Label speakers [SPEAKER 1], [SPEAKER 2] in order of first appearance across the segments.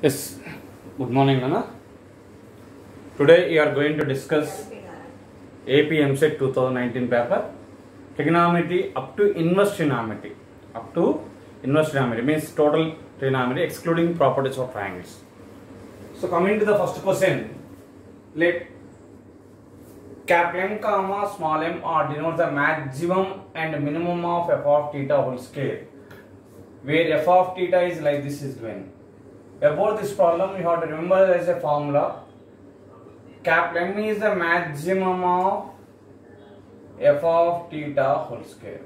[SPEAKER 1] Yes, good morning, Nana. Today we are going to discuss AP MSET 2019 paper trigonometry up to inverse trigonometry. Up to inverse trigonometry means total trigonometry excluding properties of triangles. So coming to the first question, let capital M comma small m are denote the maximum and minimum of f of theta whole square, where f of theta is like this is given. About this problem, you have to remember there is a formula. Capital M is the maximum of f of theta whole square.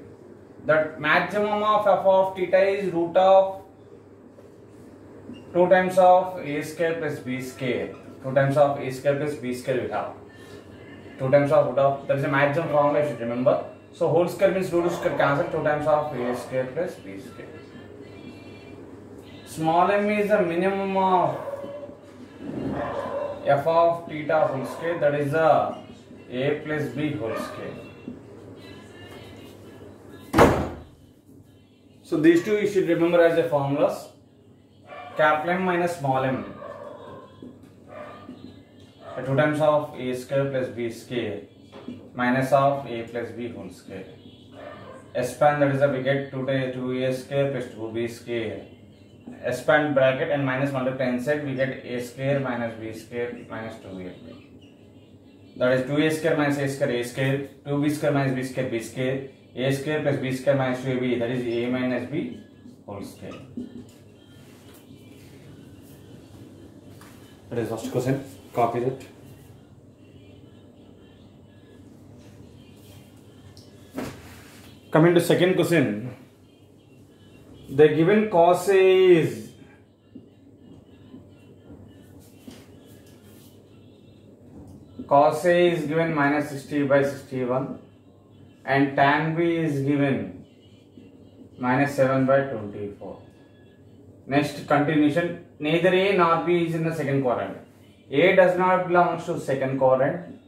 [SPEAKER 1] That maximum of f of theta is root of 2 times of a square plus b square. 2 times of a square plus b square we have. 2 times of root of, that is a maximum formula you should remember. So whole square means root square cancel, 2 times of a square plus b square. Small m is the minimum of f of theta whole square, that is the a plus b whole square. So these two you should remember as the formulas. Capital M minus small m, 2 times of a square plus b square minus of a plus b whole square. Expand, that is the we get 2a square plus 2b square. Expand bracket and minus multiply inside, we get a square minus b square minus 2a. That is 2a square minus a square, 2b square minus b square, a square plus b square minus 2ab, that is a minus b whole square. That is first question, copy that. Coming to second question. The given cos A is given minus 60 by 61 and tan B is given minus 7 by 24. Next continuation, neither A nor B is in the second quadrant. A does not belong to second quadrant,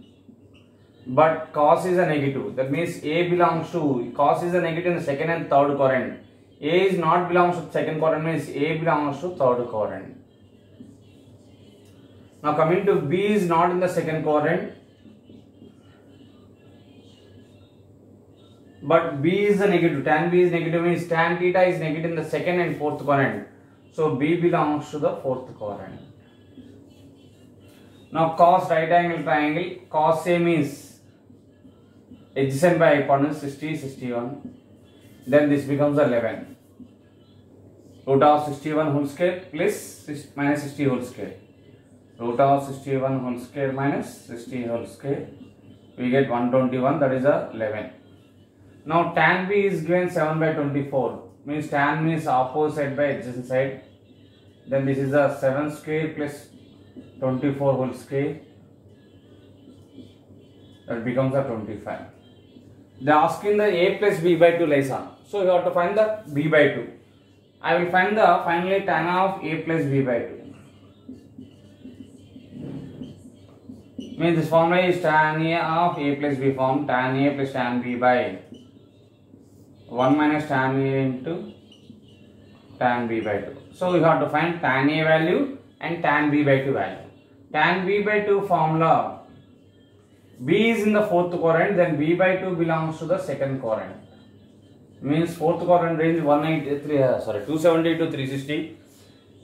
[SPEAKER 1] but cos is a negative. That means A belongs to, cos is a negative in the second and third quadrant. A is not belongs to second quadrant, means A belongs to third quadrant. Now coming to B is not in the second quadrant, but B is a negative. Tan B is negative means tan theta is negative in the second and fourth quadrant. So B belongs to the fourth quadrant. Now cos right angle triangle, cos A means adjacent by hypotenuse 60, 61. Then this becomes 11. Root of 61 whole square plus minus 60 whole square. Root of 61 whole square minus 60 whole square. We get 121, that is 11. Now tan B is given 7 by 24. Means tan means opposite by adjacent side. Then this is a 7 square plus 24 whole square. That becomes 25. They are asking the a plus b by 2 lies on. So you have to find the b by 2. I will find the finally tan of a plus b by 2. Means this formula is tan a of a plus b form, tan a plus tan b by 1 minus tan a into tan b by 2. So you have to find tan a value and tan b by 2 value. Tan b by 2 formula, B is in the fourth quadrant, then B by 2 belongs to the second quadrant. Means fourth quadrant range 270 to 360.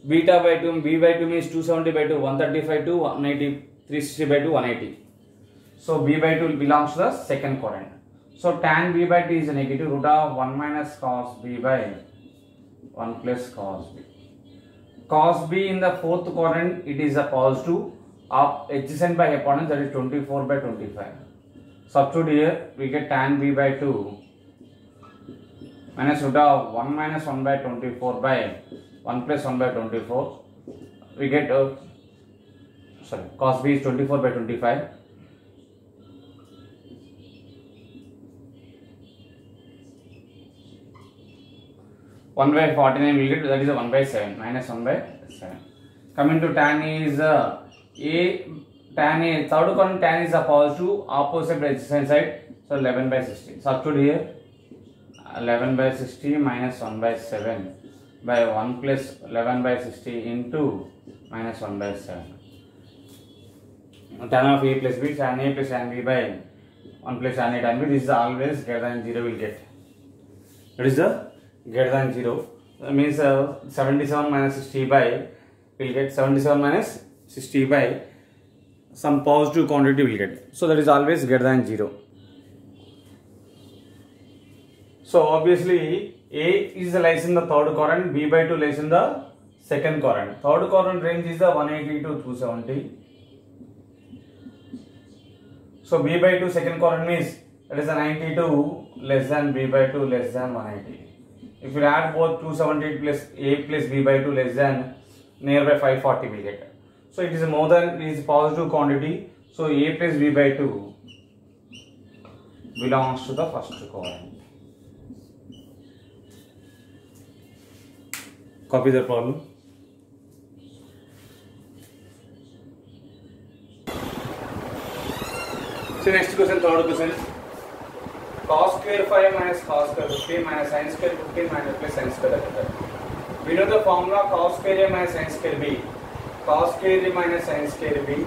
[SPEAKER 1] Beta by 2, B by 2 means 270 by 2, 135 to 180, 360 by 2, 180. So B by 2 belongs to the second quadrant. So tan B by 2 is a negative, root of 1 minus cos B by 1 plus cos B. Cos B in the fourth quadrant, it is a positive. Of adjacent by hypotenuse, that is 24 by 25. Substitute here, we get tan B by 2 minus root of 1 minus 1 by 24 by 1 plus 1 by 24. We get cos B is 24 by 25. One by 49 we get, that is 1 by 7 minus 1 by 7. Coming to tan is tan A, third quadrant tan is a positive, opposite by adjacent side, so 11 by 60. Substitute here, 11 by 60 minus 1 by 7 by 1 plus 11 by 60 into minus 1 by 7. Tan of A plus B, tan A plus tan B by 1 plus tan A tan B. This is always greater than 0 will get. It is the greater than 0. That means 77 minus 60 by will get 77 minus 60 by some positive quantity will get. So that is always greater than 0. So obviously A is lies in the third quadrant, B by 2 lies in the second quadrant. Third quadrant range is the 180 to 270. So B by 2 second quadrant means that is a 92 less than B by 2 less than 180. If you add both 270 plus A plus B by 2 less than nearby 540 will get. So it is more than, it is positive quantity. So A plus B by 2 belongs to the first quadrant. Copy the problem. So next question, third question. Cos square 5 minus cos square 15 minus sin square 15 minus plus sin square 30. We know the formula cos square A minus sin square B. Cos square A minus sin square B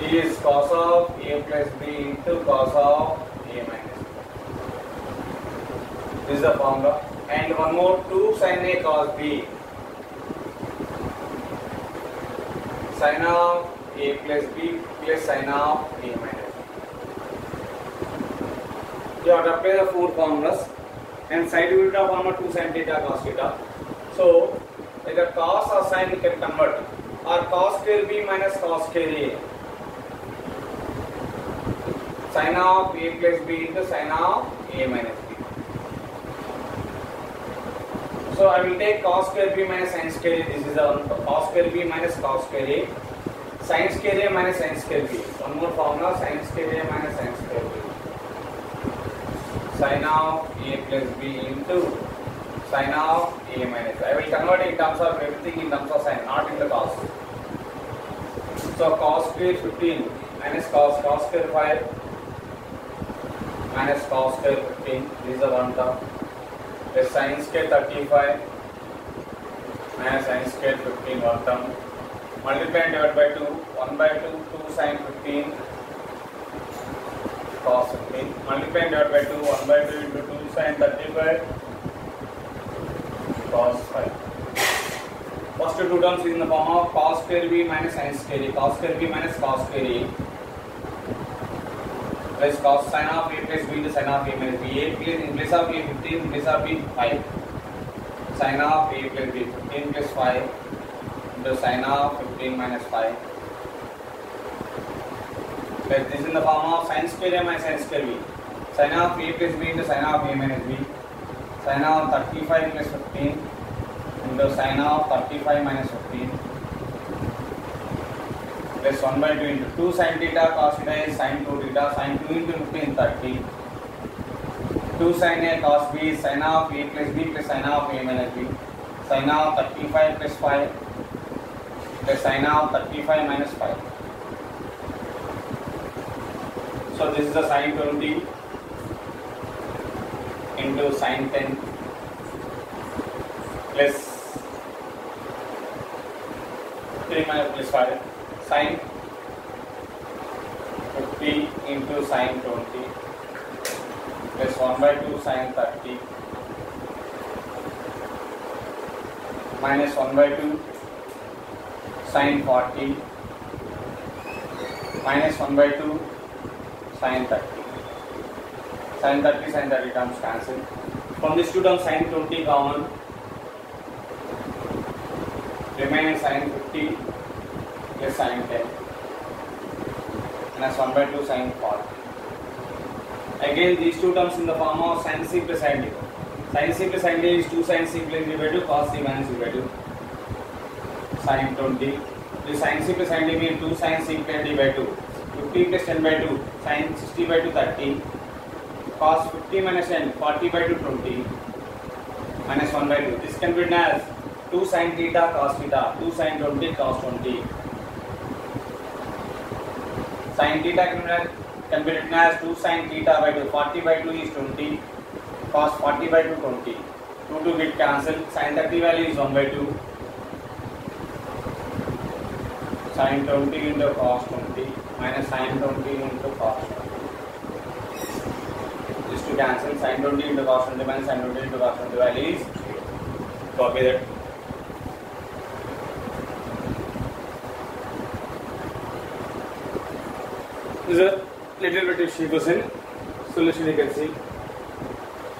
[SPEAKER 1] is cos of A plus B into cos of A minus B. This is the formula. And one more, 2 sin A cos B. Sin of A plus B plus sin of A minus B. You have to apply the four formulas and sine theta formula 2 sin theta cos theta. So either cos or sin you can convert, or cos square B minus cos square A. Sin of A plus B into sin of A minus B. So I will take cos square B minus sin square A. This is the cos square B minus cos square A. Sin square A minus sin square B. One more formula, sin square A minus sin square B. Sin of A plus B into sin of A minus B. I will convert in terms of everything in terms of sin, not in the cos. So cos square 15 minus cos square 5 minus cos square 15. This is the one term. The sin square 35 minus sin square 15 one term. Multiply and divide by 2. 1 by 2, 2 sin 15 cos 15. Multiply and divide by 2. 1 by 2 into 2 sin 35 cos 5. First two terms is in the form of cos square B minus sin square A. Cos square B minus cos square A. Plus cos sin of A plus B into sin of A minus B. A plus in place of A 15, in place of B 5. Sin of A plus B 15 plus 5 into sin of 15 minus 5. Plus this in the form of sin square A minus sin square B. Sin of A plus B into sin of A minus B. Sin of 35 plus 15 into sin of 35 minus 15. Plus 1 by 2 into 2 sin theta cos theta is sin 2 theta, sin 2 into 15 30. 2 sin A cos B is sin of A plus B plus sin of A minus B. Sin of 35 plus 5 plus sin of 35 minus 5. So this is the sin 20 into sin 10 plus 3 minus plus 5. Sin 50 into sin 20 plus 1 by 2 sin 30 minus 1 by 2 sin 40 minus 1 by 2 sin 30. Sin 30 sin 30 terms cancelled. From these two terms sin 20 common, remaining sin 50 plus sin 10 minus 1 by 2 sin 40. Again these two terms in the form of sin C plus sin D. Sin C plus sin D is 2 sin C plus D by 2 cos C minus D by 2 sin 20. This sin C plus sin D means 2 sin C plus D by 2. 50 plus 10 by 2 sin 60 by 2 30 cos 50 minus 10 40 by 2 20 minus 1 by 2. This can be written as 2 sin theta cos theta, 2 sin 20 cos 20. Sin theta can be written as 2 sin theta by 2, 40 by 2 is 20, cos 40 by 2 20. 2 to get cancelled, sin 30 value is 1 by 2. sin 20 into cos 20 minus sin 20 into cos 20. This to cancel. Sin 20 into cos 20 minus sin 20 into cos 20 value is 0. Copy that. This is a little bit issue question. Solution you can see.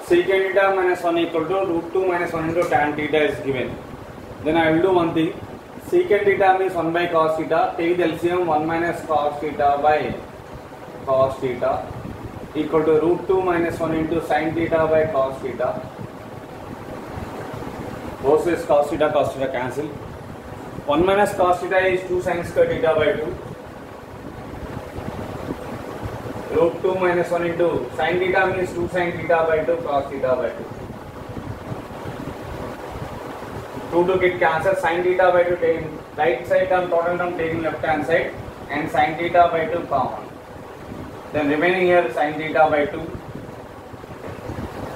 [SPEAKER 1] Secant theta minus 1 equal to root 2 minus 1 into tan theta is given. Then I will do one thing. Secant theta means 1 by cos theta. Take the LCM 1 minus cos theta by cos theta equal to root 2 minus 1 into sin theta by cos theta. Both is cos theta cancel. 1 minus cos theta is 2 sin square theta by 2. Root 2 minus 1 into sin theta means 2 sin theta by 2 cos theta by 2. 2 to get cancel, sin theta by 2 taking right side term, total term taking left hand side, and sin theta by 2 common. Then remaining here sin theta by 2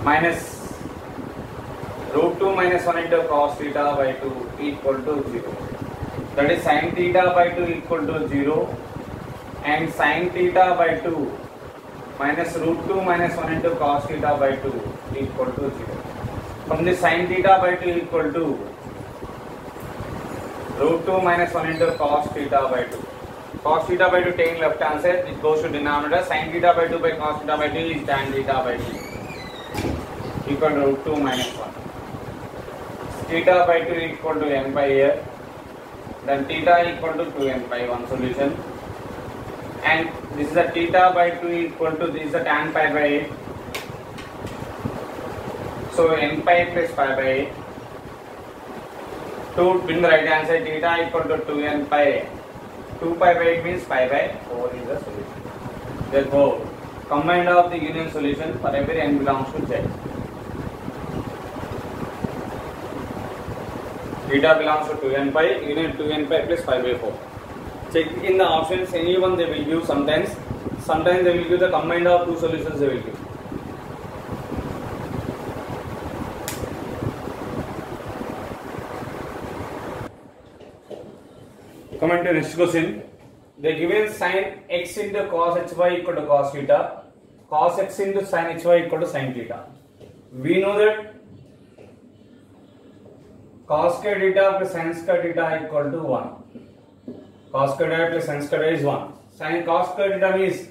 [SPEAKER 1] minus root 2 minus 1 into cos theta by 2 equal to 0. That is sin theta by 2 equal to 0 and sin theta by 2 minus root 2 minus 1 into cos theta by 2 equal to 0. From this sin theta by 2 equal to root 2 minus 1 into cos theta by 2. Cos theta by 2 taking left hand side, it goes to denominator. Sin theta by 2 by cos theta by 2 is tan theta by 2 equal to root 2 minus 1. Theta by 2 equal to n by here. Then theta equal to 2n by 1 solution. And this is the theta by 2 equal to this is the tan pi by 8. So n pi plus pi by 8. 2 in the right hand side, theta equal to 2n pi. 2 pi by 8 means pi by 4 is the solution. Therefore, combined of the union solution for every n belongs to Z. Theta belongs to 2n pi, union 2n pi plus pi by 4. Check in the options, any one they will give sometimes. Sometimes they will give the combined of two solutions they will give. Coming to next question. They given sin x into cos hy equal to cos theta, cos x into sin hy equal to sin theta. We know that cos square theta plus sin square theta equal to 1. Cos square theta plus sin square theta is 1. Sin cos square theta means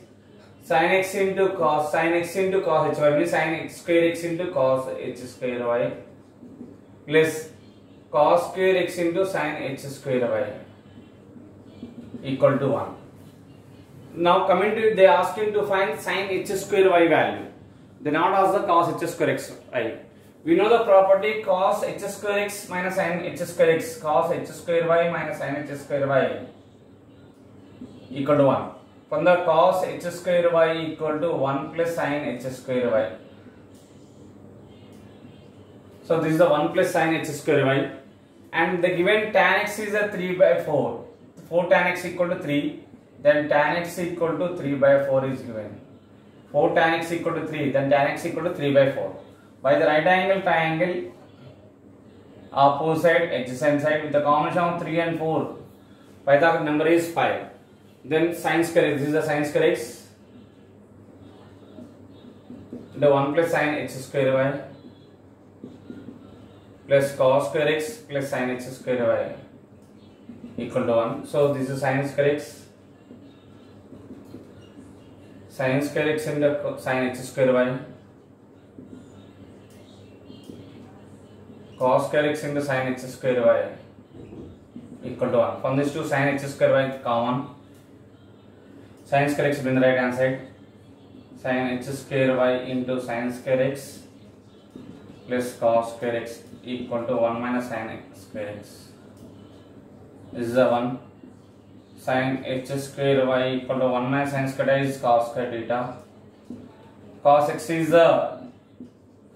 [SPEAKER 1] sin x into cos hy means sin x square x into cos h square y plus cos square x into sin h square y equal to 1. Now coming to they asking to find sin h square y value. They not ask the cos h square x y. We know the property cos h square x minus sin h square x, cos h square y minus sin h square y equal to 1. From the cos h square y equal to 1 plus sin h square y. So this is the 1 plus sin h square y, and the given tan x is a 3 by 4. 4 tan x equal to 3, then tan x equal to 3 by 4 is given. 4 tan x equal to 3, then tan x equal to 3 by 4. By the right angle triangle, opposite adjacent side with the combination of 3 and 4, Pythagoras number is 5. Then sin square x, this is the sin square x, the 1 plus sin h square y plus cos square x plus sin h square y equal to 1. So this is sin square x into sin h square y, cos square x into sin h square y equal to 1. From this two sin h square y common, sin square x in the right hand side, sin h square y into sin square x plus cos square x equal to 1 minus sin x square x. This is the 1. Sin h square y equal to 1 minus sin square is cos square theta. Cos x is the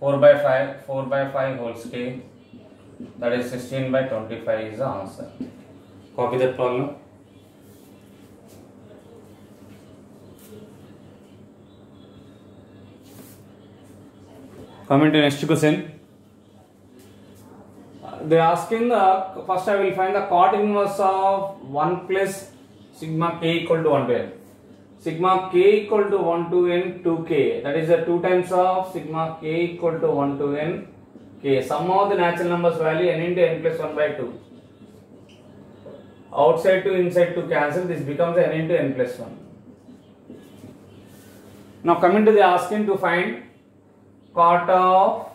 [SPEAKER 1] 4 by 5 whole scale. That is 16 by 25 is the answer. Copy that problem. Coming to next question. they asking the first I will find the cot inverse of 1 plus sigma k equal to 1 to n. Sigma k equal to 1 to n 2k, that is the 2 times of sigma k equal to 1 to n k. Sum of the natural numbers value n into n plus 1 by 2. Outside to inside to cancel, this becomes n into n plus 1. Now coming to the asking to find cot of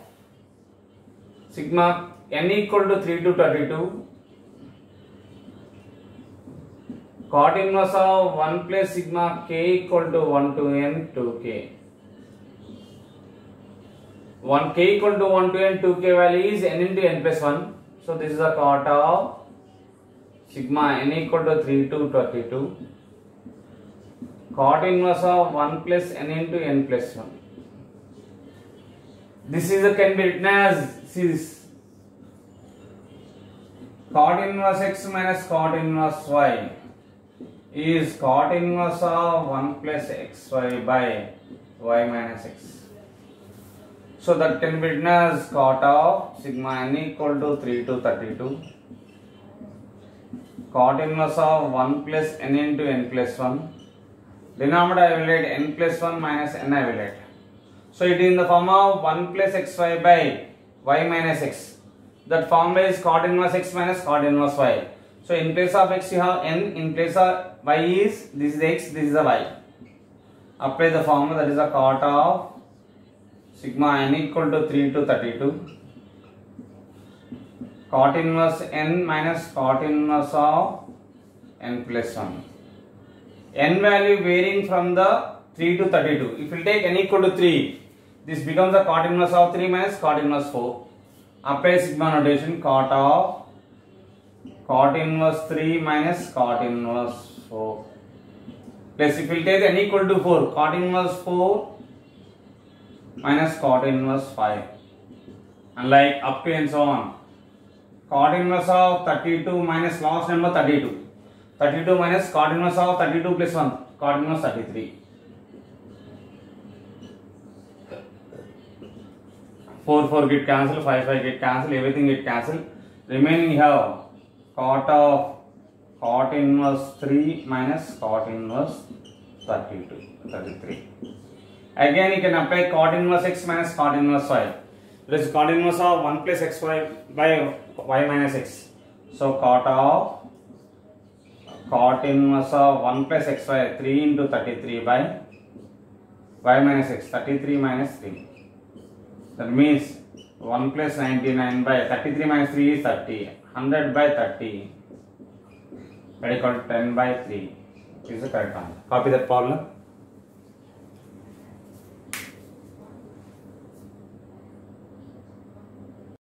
[SPEAKER 1] sigma n equal to 3 to 32, cot inverse of 1 plus sigma k equal to 1 to n 2k. 1 k equal to 1 to n 2k value is n into n plus 1. So this is the cot of sigma n equal to 3 to 32. Cot inverse of 1 plus n into n plus 1. This is a can be written as, see this, cot inverse x minus cot inverse y is cot inverse of 1 plus xy by y minus x. So that can be written as cot of sigma n equal to 3 to 32. Cot inverse of 1 plus n into n plus 1. Denominator I will write n plus 1 minus n I will write. So it is in the form of 1 plus xy by y minus x. That formula is cot inverse x minus cot inverse y. So in place of x you have n, in place of y is, this is x, this is the y. Apply the formula, that is the cot of sigma n equal to 3 to 32. Cot inverse n minus cot inverse of n plus 1. N value varying from the 3 to 32. If you take n equal to 3, this becomes the cot inverse of 3 minus cot inverse 4. Apply sigma notation, cot of cot inverse 3 minus cot inverse 4. Plus if you take n equal to 4, cot inverse 4 minus cot inverse 5. And like up to and so on. Cot inverse of 32 minus last number 32. 32 minus cot inverse of 32 plus 1, cot inverse 33. 4 get cancel, 5 get cancel, everything get cancel. Remaining you have cot of cot inverse 3 minus cot inverse 33. Again you can apply cot inverse x minus cot inverse y. There is cot inverse of 1 plus xy by y minus x. So cot of cot inverse of 1 plus xy 3 into 33 by y minus x, 33 minus 3. That means 1 plus 99 by 33 minus 3 is 30. 100 by 30. That is called 10 by 3. This is the correct answer. Copy that problem.